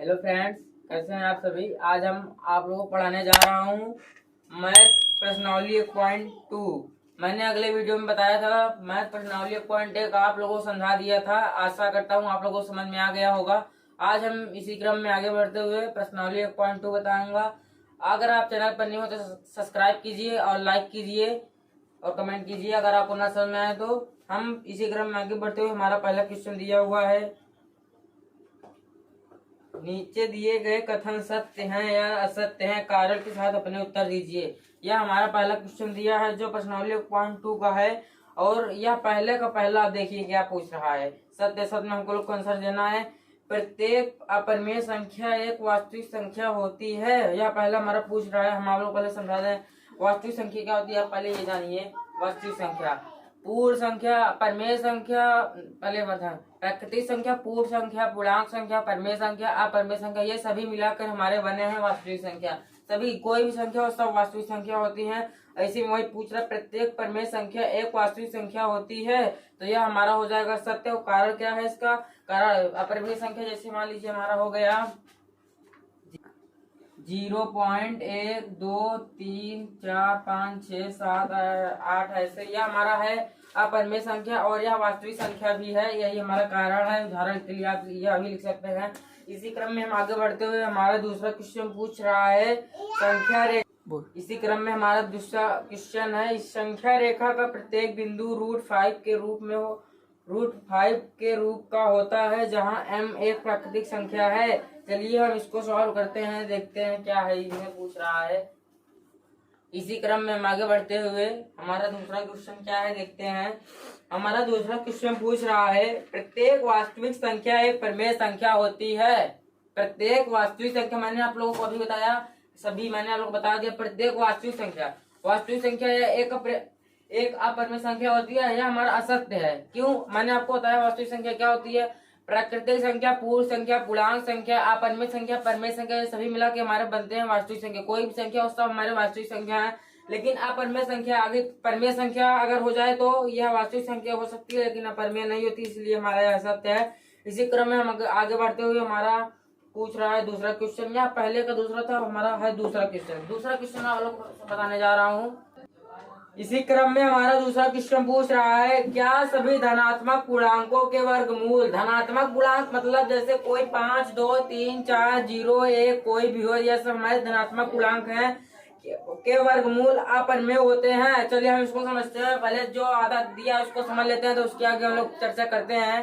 Hello friends, कैसे हैं आप सभी। आज हम आप लोगों को पढ़ाने जा रहा हूँ मैथ प्रश्नावली 1.2। मैंने अगले वीडियो में बताया था मैथ प्रश्नावली 1.1 आप लोगों को समझा दिया था। आशा करता हूँ आप लोगों को समझ में आ गया होगा। आज हम इसी क्रम में आगे बढ़ते हुए प्रश्नावली 1.2 बताऊंगा। अगर आप चैनल पर नहीं हो तो सब्सक्राइब कीजिए और लाइक कीजिए और कमेंट कीजिए अगर आपको ना समझ में आए तो। हम इसी क्रम में आगे बढ़ते हुए हमारा पहला क्वेश्चन दिया हुआ है, नीचे दिए गए कथन सत्य हैं या असत्य हैं, कारण के साथ अपने उत्तर दीजिए। यह हमारा पहला क्वेश्चन दिया है जो प्रश्नावली 1.2 का है। और यह पहले का पहला, आप देखिए क्या पूछ रहा है। सत्य सत्य में हमको लोग को आंसर देना है। प्रत्येक अपरिमेय संख्या एक वास्तविक संख्या होती है, यह पहला हमारा पूछ रहा है। हम आप लोग पहले समझा दें वास्तविक संख्या क्या होती है। आप पहले ये जानिए वास्तविक संख्या, पूर्ण संख्या, परिमेय संख्या, पहले बताएं प्राकृतिक संख्या, पूर्ण संख्या, पूर्णांक संख्या, परिमेय संख्या, अपरिमेय संख्या, ये सभी मिलाकर हमारे बने हैं वास्तविक संख्या। सभी कोई भी संख्या हो सब वास्तविक संख्या होती है। ऐसे में वही पूछ रहा प्रत्येक परिमेय संख्या एक वास्तविक संख्या होती है, तो यह हमारा हो जाएगा सत्य। और कारण क्या है इसका, कारण अपरिमेय संख्या जैसे मान लीजिए हमारा हो गया 0.1 2 3 4 5 6 7 8, ऐसे यह हमारा है अपरिमेय संख्या और यह वास्तविक संख्या भी है। यही हमारा कारण है। उदाहरण के लिए आप यह भी लिख सकते हैं। इसी क्रम में हम आगे बढ़ते हुए हमारा दूसरा क्वेश्चन पूछ रहा है संख्या रेखा। इसी क्रम में हमारा दूसरा क्वेश्चन है, इस संख्या रेखा का प्रत्येक बिंदु √5 के रूप में हो, √5 के रूप का होता है जहां m एक प्राकृतिक संख्या है। चलिए हम इसको सॉल्व करते हैं, देखते हैं क्या है इसमें पूछ रहा है। इसी क्रम में हम आगे बढ़ते हुए हमारा दूसरा क्वेश्चन क्या है देखते हैं। हमारा दूसरा क्वेश्चन पूछ रहा है प्रत्येक वास्तविक संख्या एक परिमेय संख्या होती है। प्रत्येक वास्तविक संख्या, मैंने आप लोगों को अभी बताया, सभी मैंने आप लोगों को बता दिया। प्रत्येक वास्तविक संख्या एक अपरिमेय संख्या होती है। यह हमारा असत्य है। क्यों, मैंने आपको बताया वास्तविक संख्या क्या होती है। प्राकृतिक संख्या, पूर्ण संख्या, पूर्णांक संख्या, अपरिमेय संख्या, परिमेय संख्या, ये सभी मिला के हमारे बनते हैं वास्तविक संख्या। कोई भी संख्या हो सब हमारे वास्तविक संख्या है। लेकिन अपरिमेय संख्या आगे परिमेय संख्या अगर हो जाए तो यह वास्तविक संख्या हो सकती है, लेकिन अपरिमेय नहीं होती, इसलिए हमारा यह असत्य है। इसी क्रम में हम आगे बढ़ते हुए हमारा पूछ रहा है दूसरा क्वेश्चन। यह पहले का दूसरा था, हमारा है दूसरा क्वेश्चन। दूसरा क्वेश्चन आप लोग बताने जा रहा हूँ। इसी क्रम में हमारा दूसरा क्वेश्चन पूछ रहा है क्या सभी धनात्मक पूर्णांकों के वर्गमूल, धनात्मक पूर्णांक मतलब जैसे कोई 5 2 3 4 0 1 कोई भी हो, यह सब हमारे धनात्मक पूर्णांक हैं के वर्गमूल अपरिमेय होते हैं। चलिए हम इसको समझते हैं। पहले जो आधा दिया उसको समझ लेते हैं, तो उसके आगे हम लोग चर्चा करते हैं।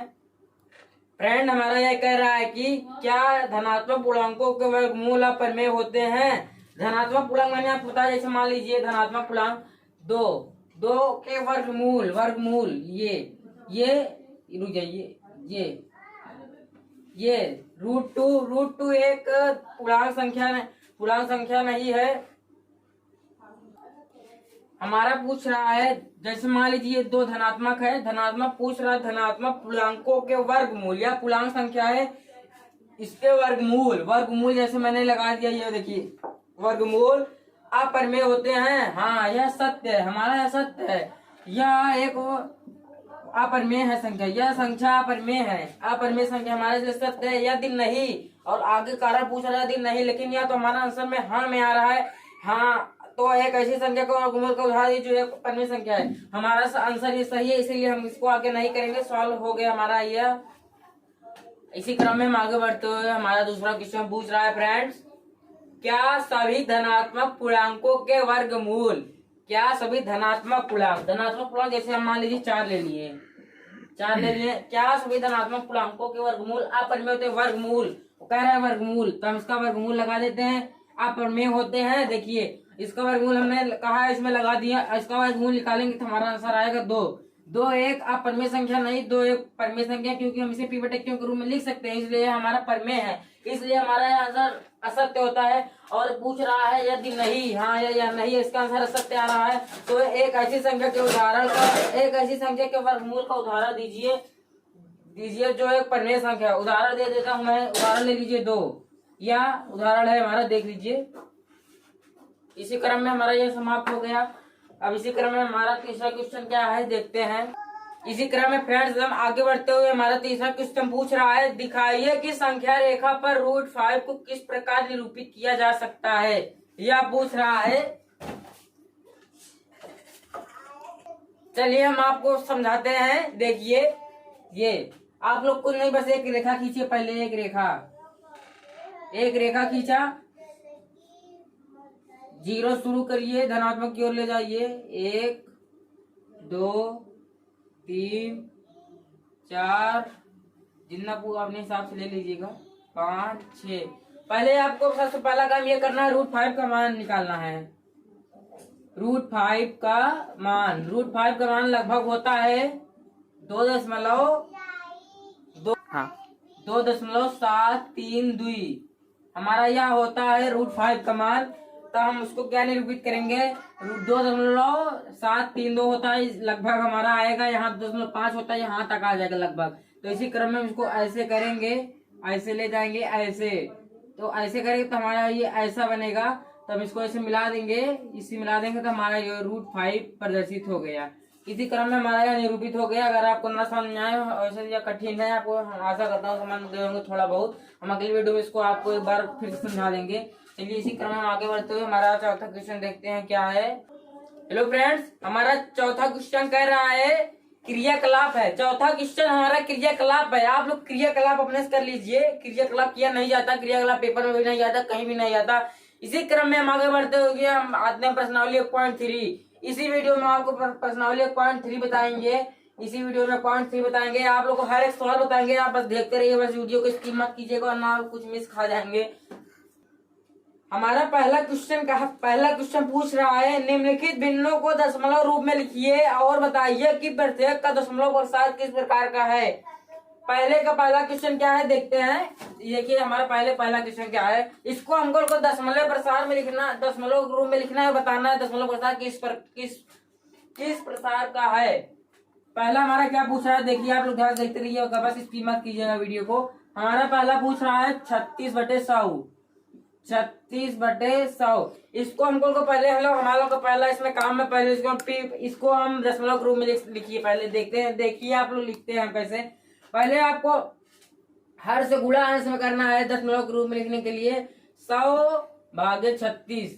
फ्रेंड हमारा यह कह रहा है कि क्या धनात्मक पूर्णांकों के वर्गमूल अपरिमेय होते हैं। धनात्मक पूर्णांक मैंने आपको बताया, जैसे मान लीजिए धनात्मक पूर्णांक 2 के वर्गमूल ये रुक जाइए, ये √2 एक पूर्णांक संख्या नहीं है। हमारा पूछ रहा है, जैसे मान लीजिए 2 धनात्मक है, धनात्मक पूछ रहा है धनात्मक पूर्णांकों के वर्गमूल या पूर्णांक संख्या है इसके वर्गमूल जैसे मैंने लगा दिया, ये देखिए वर्गमूल अपरिमेय होते हैं। हाँ यह सत्य है, हमारा यह सत्य है। यह एक अपरिमेय है संख्या, यह संख्या अपरिमेय है। अपरिमेय संख्या हमारे लिए सत्य है यदि नहीं, और आगे कारण पूछ रहा है यदि नहीं, लेकिन यह तो हमारा आंसर में हाँ में आ रहा है। हाँ तो एक ऐसी संख्या को वर्गमूल का उदाहरण जो एक परिमेय संख्या है। हमारा आंसर ये सही है, इसीलिए हम इसको आगे नहीं करेंगे। सॉल्व हो गया हमारा यह। इसी क्रम में हम आगे बढ़ते हुए हमारा दूसरा क्वेश्चन पूछ रहा है फ्रेंड्स, क्या सभी धनात्मक पूर्णांकों के वर्गमूल, क्या सभी धनात्मक पूर्णांक जैसे हम मान लीजिए 4 ले लिए, क्या सभी धनात्मक पूर्णांकों के वर्गमूल अपरिमेय होते हैं। वर्गमूल कह रहा है वर्गमूल, तो हम इसका वर्गमूल लगा देते हैं। अपरिमेय होते हैं, देखिए इसका वर्गमूल हमने कहा है, इसमें लगा दिया। इसका वर्गमूल निकालेंगे तो हमारा आंसर आएगा 2 एक अपरिमेय संख्या नहीं, 2 एक परिमेय संख्या, क्योंकि हम इसे p/q के रूप में लिख सकते हैं, इसलिए हमारा परिमेय है, इसलिए हमारा आंसर असत्य होता है। और पूछ रहा है यदि नहीं, हाँ या नहीं, इसका आंसर असत्य आ रहा है। तो एक ऐसी संख्या के वर्गमूल का उदाहरण दीजिए जो एक परिमेय संख्या। उदाहरण दे देता हूं मैं, उदाहरण ले लीजिए 2, या उदाहरण है हमारा, देख लीजिए। इसी क्रम में हमारा यह समाप्त हो गया। अब इसी क्रम में हमारा तीसरा क्वेश्चन क्या है देखते हैं। इसी क्रम में फ्रेंड्स हम आगे बढ़ते हुए हमारा तीसरा क्वेश्चन पूछ रहा है, दिखाइए कि संख्या रेखा पर √5 को किस प्रकार निरूपित किया जा सकता है। यह पूछ रहा है। चलिए हम आपको समझाते हैं। देखिए, ये आप लोग को नहीं, बस एक रेखा खींचिए। पहले एक रेखा खींचा, 0 शुरू करिए, धनात्मक की ओर ले जाइए। 1 2 3 4, जितना अपने हिसाब से ले लीजिएगा, 5 6। पहले आपको सबसे पहला काम ये करना है, √5 का मान निकालना है। √5 का मान लगभग होता है 2.732। हमारा यह होता है √5 का मान। तो हम उसको क्या निरूपित करेंगे, 2.732 होता है, लगभग हमारा आएगा। यहाँ 2.5 होता है, यहाँ तक आ जाएगा लगभग। तो इसी क्रम में इसको ऐसे करेंगे, ऐसे ले जाएंगे, ऐसे। तो ऐसे करेंगे तो हमारा ये ऐसा बनेगा। तो हम इसको ऐसे मिला देंगे, इसी मिला देंगे तो हमारा ये √5 प्रदर्शित हो गया। इसी क्रम में हमारा यह निरूपित हो गया। अगर आपको न समझ में आए वैसे या कठिन है, आपको आशा करता हूँ समझ गए होंगे थोड़ा बहुत। हम अगली वीडियो में इसको आपको एक बार फिर से समझा देंगे। चलिए इसी क्रम में आगे बढ़ते हुए हमारा चौथा क्वेश्चन देखते हैं क्या है। हेलो फ्रेंड्स, हमारा चौथा क्वेश्चन कह रहा है क्रियाकलाप है। चौथा क्वेश्चन हमारा क्रियाकलाप है। आप लोग क्रियाकलाप अपने से कर लीजिए। क्रियाकलाप किया नहीं जाता, क्रियाकलाप पेपर में भी नहीं आता, कहीं भी नहीं आता। इसी क्रम में हम आगे बढ़ते हुए हम आते हैं प्रश्नावली 1.3। इसी वीडियो में आपको प्रश्नावली 1.3 बताएंगे। इसी वीडियो में 0.3 बताएंगे। आप लोग को हर एक सवाल बताएंगे, आप बस देखते रहिए, बस वीडियो को स्किप मत कीजिएगा, ना कुछ मिस खा जाएंगे। हमारा पहला क्वेश्चन पूछ रहा है, निम्नलिखित भिन्नों को दशमलव रूप में लिखिए और बताइए कि प्रत्येक का दशमलव प्रसार किस प्रकार का है। पहला क्वेश्चन क्या है देखते हैं। देखिए हमारा पहला क्वेश्चन क्या है। इसको हमको दशमलव प्रसार में लिखना, दशमलव रूप में लिखना है, बताना है दशमलव प्रसार किस प्रसार का है। पहला हमारा क्या पूछ रहा है, देखिए आप लोग ध्यान देखते रहिए, बस स्किप मत कीजिएगा वीडियो को। हमारा पहला पूछ रहा है 36/100। 36/100। इसको हमको पहले हमारा पहला इसमें काम में पहले इसको हम दशमलव रूप में लिखिए। पहले देखते हैं, देखिए आप लोग लिखते हैं कैसे। पहले आपको हर से गुणा अंश में करना है। दशमलव रूप में लिखने के लिए 100/36।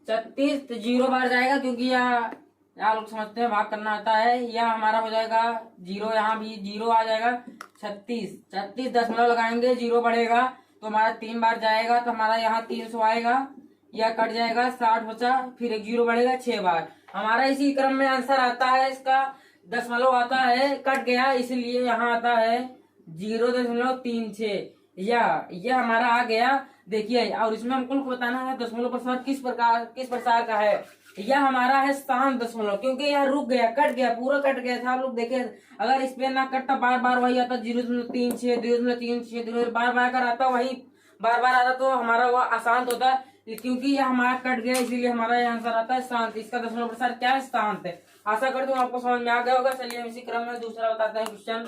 36 तो 0 बार जाएगा, क्योंकि यहाँ लोग समझते हैं भाग करना आता है। यह हमारा हो जाएगा 0, यहाँ भी 0 आ जाएगा। 36 दशमलव लगाएंगे, 0 बढ़ेगा तो हमारा 3 बार जाएगा, तो हमारा यहाँ 300 आएगा। यह कट जाएगा, 60 बचा, फिर एक 0 बढ़ेगा 6 बार। हमारा इसी क्रम में आंसर आता है, इसका दशमलव आता है, कट गया इसलिए यहाँ आता है 0.36। यह हमारा आ गया। देखिए, और इसमें हमको बताना है दशमलव प्रसार किस प्रसार का है। यह हमारा है शांत दशमलव, क्योंकि यह रुक गया, कट गया, पूरा कट गया था। आप लोग देखे, अगर इस पे ना कटता, बार बार वही आता 0.36 0.36 बार बार कर आता, वही बार बार आता, तो हमारा वह अशांत होता। क्योंकि यह हमारा कट गया, इसीलिए हमारा यह आंसर आता है शांत। इसका दशमलव प्रसार क्या है, शांत है। आशा करता हूँ आपको समझ में आ गया होगा। चलिए हम इसी क्रम में दूसरा बताते हैं क्वेश्चन।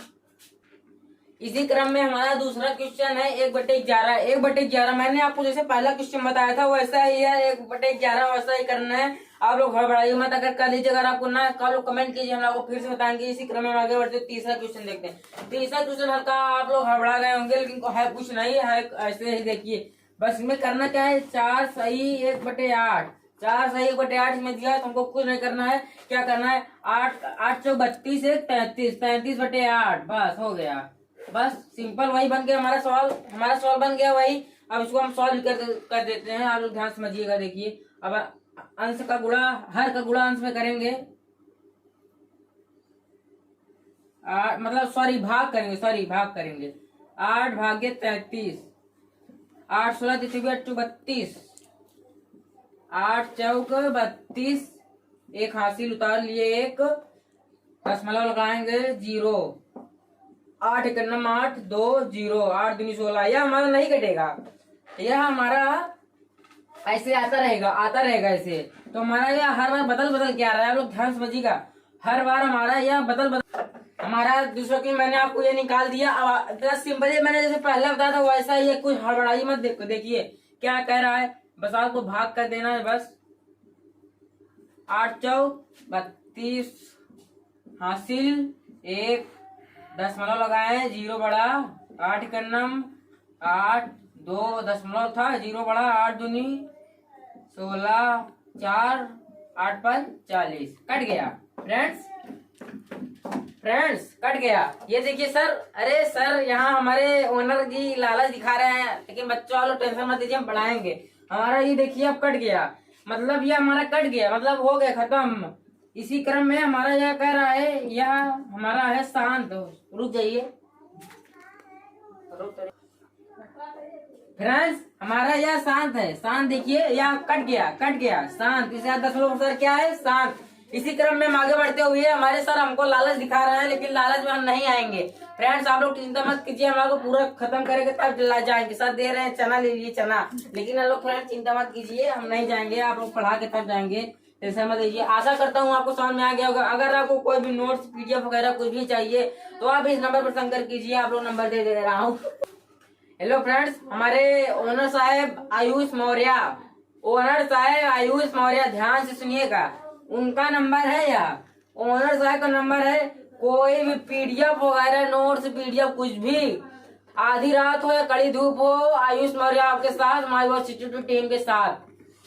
इसी क्रम में हमारा दूसरा क्वेश्चन है 1/11। 1/11 मैंने आपको जैसे पहला क्वेश्चन बताया था वैसा ही है, 1/11 वैसा ही करना है। आप लोग हड़बड़ाइए मत, अगर कर लीजिए, अगर आपको ना कर कमेंट कीजिए, हम आपको फिर से बताएंगे। इसी क्रम में आगे बढ़ते तीसरा क्वेश्चन देखते हैं। तीसरा क्वेश्चन हल्का आप लोग हड़बड़ा गए होंगे, लेकिन है कुछ नहीं है, ऐसे ही देखिए। बस इसमें करना क्या है, 4 सही 1/8। 4 सही 1/8 में दिया है, तुमको कुछ नहीं करना है। क्या करना है, 8 चौक 32 1 33, 35/8, बस हो गया। बस सिंपल वही बन गया हमारा सवाल बन गया वही। अब इसको हम सॉल्व कर देते हैं। आप लोग ध्यान समझिएगा। देखिए, अब अंश का गुणा, हर का गुणा अंश में करेंगे, भाग करेंगे। 8/33, 8 16 32, 8 चौक 32, एक हासिल उतार लिए, एक दशमलव लगाएंगे 0, 8 1 8 2 0, 8 दूनी 16। यह हमारा नहीं कटेगा, यह हमारा ऐसे आता रहेगा ऐसे। तो हमारा यह हर बार बदल के आ रहा है। आप लोग ध्यान समझिएगा, हर बार हमारा यह बदल हमारा दूसरा की मैंने आपको ये निकाल दिया। अब सिंपल है, मैंने जैसे पहले बताया था वैसा ही है, कुछ हड़बड़ाई मत। देखिए क्या कह रहा है, बस आपको भाग कर देना है। बस 8 चौक 32 हासिल एक दशमलव लगाए, 0 बढ़ा, 8 का नम 8, 2 दशमलव था, 0 बढ़ा, 8 दूनी 16, 4, 8 पर 40, कट गया फ्रेंड्स कट गया। ये देखिए सर, अरे सर यहाँ हमारे ओनर जी लालच दिखा रहे हैं, लेकिन बच्चों वालों टेंशन मत दीजिए, हम बढ़ाएंगे। हमारा ये देखिए अब कट गया, मतलब ये हमारा कट गया, मतलब हो गया खत्म। इसी क्रम में हमारा यह कह रहा है, यह हमारा है शांत। रुक जाइए फ्रेंड्स, हमारा यह शांत है, शांत देखिए यह कट गया शांत। इसे दशमलव सर क्या है, शांत। इसी क्रम में हम आगे बढ़ते हुए हमारे सर हमको लालच दिखा रहे हैं, लेकिन लालच में हम नहीं आएंगे। फ्रेंड्स आप लोग चिंता मत कीजिए, हम लोग पूरा खत्म करेंगे तब जाएंगे। सर दे रहे हैं चना, ले लीजिए चना, लेकिन हम लोग फ्रेंड्स चिंता मत कीजिए, हम नहीं जाएंगे, आप लोग पढ़ा के तब जाएंगे, टेंशन मत लीजिए। आशा करता हूँ आपको समझ में आ गया होगा। अगर आपको कोई भी नोट्स पीडीएफ वगैरह कुछ भी चाहिए तो आप इस नंबर पर संपर्क कीजिए, आप लोग नंबर दे रहा हूँ। हेलो फ्रेंड्स, हमारे ओनर साहब आयुष मौर्य, ध्यान से सुनिएगा, उनका नंबर है यह, ओनर साहब का नंबर है। कोई भी पीडीएफ वगैरह नोट्स पीडीएफ कुछ भी, आधी रात हो या कड़ी धूप हो, आयुष मौर्य आपके साथ, माई वॉच इंस्टीट्यूट टीम के साथ।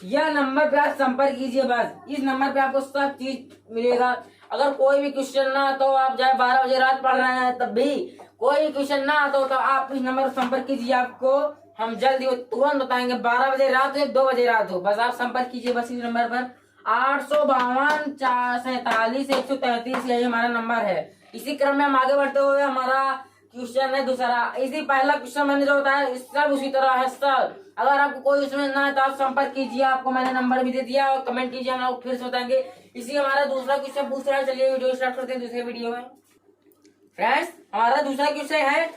यह नंबर पे आप संपर्क कीजिए, बस इस नंबर पे आपको सब चीज मिलेगा। अगर कोई भी क्वेश्चन ना तो आप चाहे 12 बजे रात पढ़ रहे हैं तब भी कोई भी क्वेश्चन ना तो आप इस नंबर पर संपर्क कीजिए, आपको हम जल्दी तुरंत बताएंगे। 12 बजे रात हो या 2 बजे रात हो, बस आप संपर्क कीजिए बस इस नंबर पर। 852 447 133 यही हमारा नंबर है। इसी क्रम में हम आगे बढ़ते हुए हमारा क्वेश्चन है दूसरा। इसी पहला क्वेश्चन मैंने जो बताया सब उसी तरह है सर। अगर आपको कोई उसमें ना है तो आप संपर्क कीजिए, आपको मैंने नंबर भी दे दिया, और कमेंट कीजिए, हम लोग फिर से बताएंगे। इसी हमारा दूसरा क्वेश्चन पूछ रहा है। चलिए वीडियो स्टार्ट करते हैं दूसरे वीडियो में। फ्रेंड्स हमारा दूसरा क्वेश्चन है,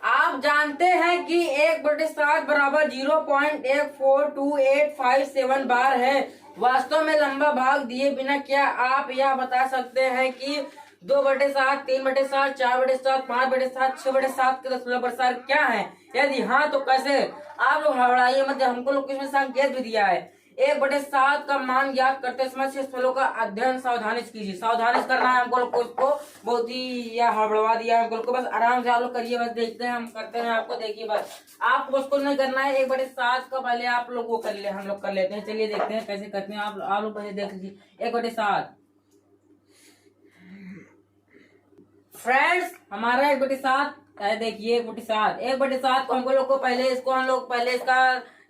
आप जानते हैं कि 1/7 बराबर 0.14285 बार है। वास्तव में लंबा भाग दिए बिना क्या आप यह बता सकते हैं कि 2/7, 3/7, 4/7, 5/7, 6/7 के दशमलव प्रसार क्या है? यदि हाँ तो कैसे? आप लोग हड़बड़ाइए मत, हमको लोग इसमें संकेत भी दिया है। 1/7 का मान ज्ञात करते समय क्षेत्रफलों का अध्ययन सावधानी से कीजिए। सावधानी से करना है हमको लोग को, इसको बहुत ही यह हड़बड़वा दिया है हमको लोग को। बस आराम से आप लोग करिए, बस देखते हैं हम करते हैं, आपको देखिए बस आपको उसको नहीं करना है। 1/7 का पहले आप लोग वो कर ले, हम लोग कर लेते हैं। चलिए देखते हैं कैसे करते हैं, आप लोग पहले देख लीजिए। 1/7 फ्रेंड्स हमारा 1/7 देखिए 1/7 को हमको लोग को पहले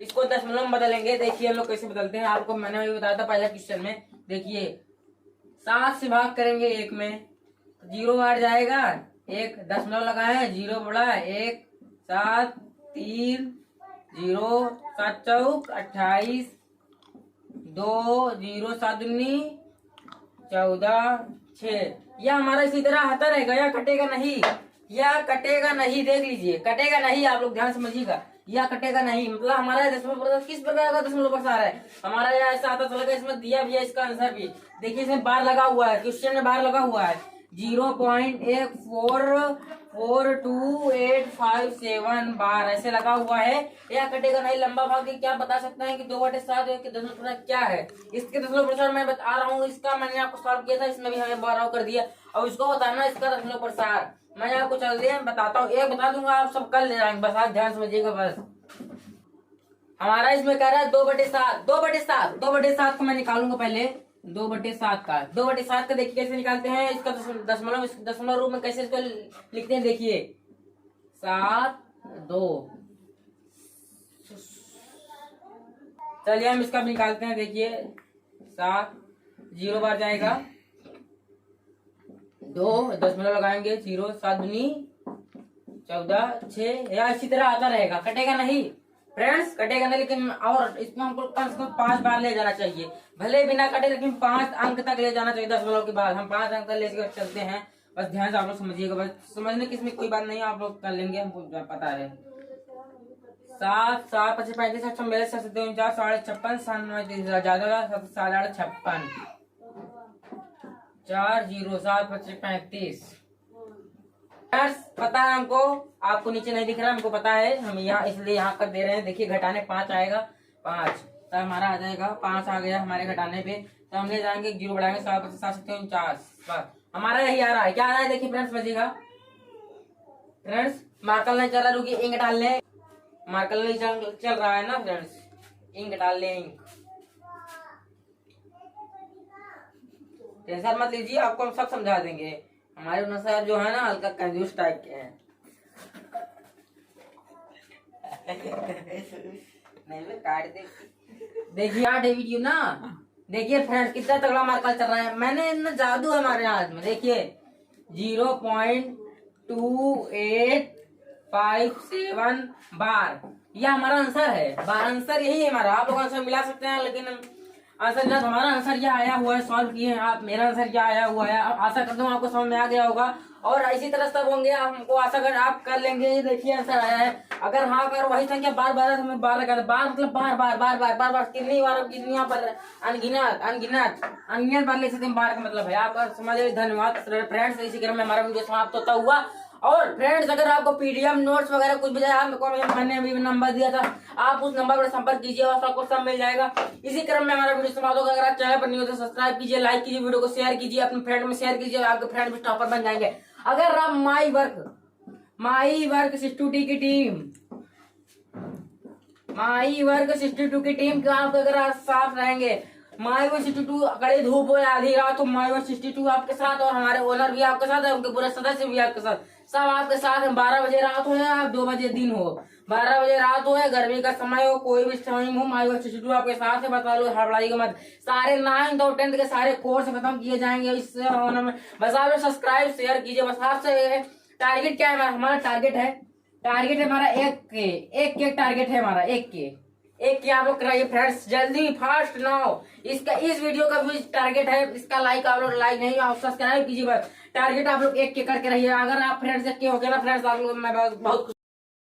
इसको दशमलव में बदलेंगे। देखिए हम लोग कैसे बदलते हैं, आपको मैंने भी बताया था पहले क्वेश्चन में। देखिए 7 से भाग करेंगे 1 में, 0 बाहर जाएगा, 1 दशमलव लगाए, 0 बढ़ा, 1 7 3 0 7 चौक 28, 2 0 7 दूनी 14 6। यह हमारा इसी तरह आता रहेगा, यह कटेगा नहीं, देख लीजिए कटेगा नहीं, आप लोग ध्यान समझिएगा, यह कटेगा नहीं। मतलब हमारा दशमलव प्रसार किस प्रकार का दशमलव प्रसार है हमारा, यह ऐसा आता चलेगा। इसमें दिया भी है इसका आंसर भी, देखिए इसमें बार लगा हुआ है, क्वेश्चन में बार लगा हुआ है। 0.14285 बार ऐसे लगा हुआ है, यह कटेगा नहीं। लंबा भाग क्या बता सकते हैं कि 2/7 के दशमलव प्रसार क्या है? इसके दशमलव प्रसार मैं बता रहा हूँ, इसका मैंने आपको सॉल्व किया था, इसमें भी हमें 12 कर दिया। अब इसको बताना इसका दशमलव प्रसार, मैं आपको चल दिया बताता हूँ, एक बता दूंगा आप सब कर ले जाएंगे, बस आप ध्यान समझिएगा। बस हमारा इसमें कह रहा है 2/7 को मैं निकालूंगा पहले 2/7 का। 2/7 का देखिए कैसे निकालते हैं, इसका दशमलव रूप में कैसे इसको लिखते हैं। देखिए 7 2, चलिए हम इसका भी निकालते हैं। देखिए 7 0 बार जाएगा, 2 दशमलव लगाएंगे, 0 7 दूनी 14 6, या इसी तरह आता रहेगा, कटेगा नहीं फ्रेंड्स, कटेगा नहीं। लेकिन और इसमें हमको कम से कम 5 बार ले जाना चाहिए, भले बिना कटे लेकिन 5 अंक तक ले जाना चाहिए। दशमलव के बाद हम 5 अंक तक लेकर चलते हैं, बस ध्यान से आप लोग समझिएगा। बस समझने की इसमें कोई बात नहीं है, आप लोग कर लेंगे, हमको पता है। 7 7 25 35 46 47 49 56 57 ज्यादा 56 4 0 7 25 35। पता है हमको, आपको नीचे नहीं दिख रहा, हमको पता है, हम यहाँ इसलिए यहाँ कर दे रहे हैं। देखिए घटाने 5 आएगा, 5 तो हमारा आ जाएगा, 5 आ गया हमारे घटाने पे, तो हम ले जाएंगे 0 बढ़ाएंगे 7 7 49, हमारा यही आ रहा है। क्या आ रहा है देखिए फ्रेंड्स, बजेगा फ्रेंड्स। मार्कर नहीं चल रहा, रुकिए इंक डाल ले। मार्कर नहीं चल रहा है ना फ्रेंड्स, इंक डाल ले, इंक। टेंशन मत लीजिए, आपको हम सब समझा देंगे। हमारे उन्ना साहब जो है ना हल्का कंजूस टाइप के हैं। नहीं मैं काट दे। देखिए यार वीडियो ना, देखिए फ्रेंड्स कितना तगड़ा मार्कर चल रहा है। मैंने ना जादू है हमारे हाथ में, देखिए 0.2857 बार, यह हमारा आंसर है। आंसर यही है हमारा। आप लोग आंसर मिला सकते हैं, लेकिन आंसर ना हमारा आंसर यह आया हुआ है, सॉल्व किए हैं आप। मेरा आंसर क्या आया हुआ है, आशा करता हूँ आपको समझ में आ गया होगा। और इसी तरह सब होंगे, हमको आशा कर आप कर लेंगे। ये देखिए आंसर आया है। अगर हाँ अगर वही संख्या बार बार हमें 12 कर, बार मतलब बार बार बार बार बार बार कितनी बार, कितनी यहाँ पर अनगिनत अनगिनत अनगिनत बार लिख सकते हैं। बार का मतलब है आप समझे। धन्यवाद फ्रेंड्स, इसी क्रम में हमारा वीडियो समाप्त होता हुआ। और फ्रेंड्स अगर आपको पीडीएफ नोट्स वगैरह कुछ भी चाहिए, मैंने अभी नंबर दिया था, आप उस नंबर पर संपर्क कीजिए और आपको सब मिल जाएगा। इसी क्रम में हमारा वीडियो समाप्त होगा। अगर आप चैनल पर नहीं हो तो सब्सक्राइब कीजिए, लाइक कीजिए, वीडियो को शेयर कीजिए, अपने फ्रेंड में शेयर कीजिए, आपके फ्रेंड भी टॉपर बन जाएंगे। अगर आप माई वर्क 62 की टीम, माई वर्क 62 की टीम के आप अगर आप साथ रहेंगे, माई वर्क 62 कड़ी धूप हो या आधी रात हो, माई वर्क 62 आपके साथ, और हमारे ओनर भी आपके साथ है, उनके पूरे सदस्य भी आपके साथ, सब आपके साथ है। 12 बजे रात हो या 2 बजे दिन हो, 12 बजे रात हो या गर्मी का समय हो, कोई भी समय हो, माई वर्क 62 आपके साथ है। बता लो, हड़बड़ाइएगा मत। सारे 9th और 10th के सारे कोर्स खत्म किए जाएंगे इस ओनर में। बस आप सब्सक्राइब शेयर कीजिए। बस आपसे टारगेट क्या है हमारा टारगेट है हमारा एक के टारगेट है हमारा, एक के आप लोग कराइए फ्रेंड्स, जल्दी फास्ट नाउ। इसका इस वीडियो का भी टारगेट है, इसका लाइक आप लोग लाइक नहीं आप सब्सक्राइब कीजिए। बस टारगेट आप लोग एक के करके रहिए। अगर आप फ्रेंड्स एक के हो गए ना फ्रेंड्स, आप लोग मैं बहुत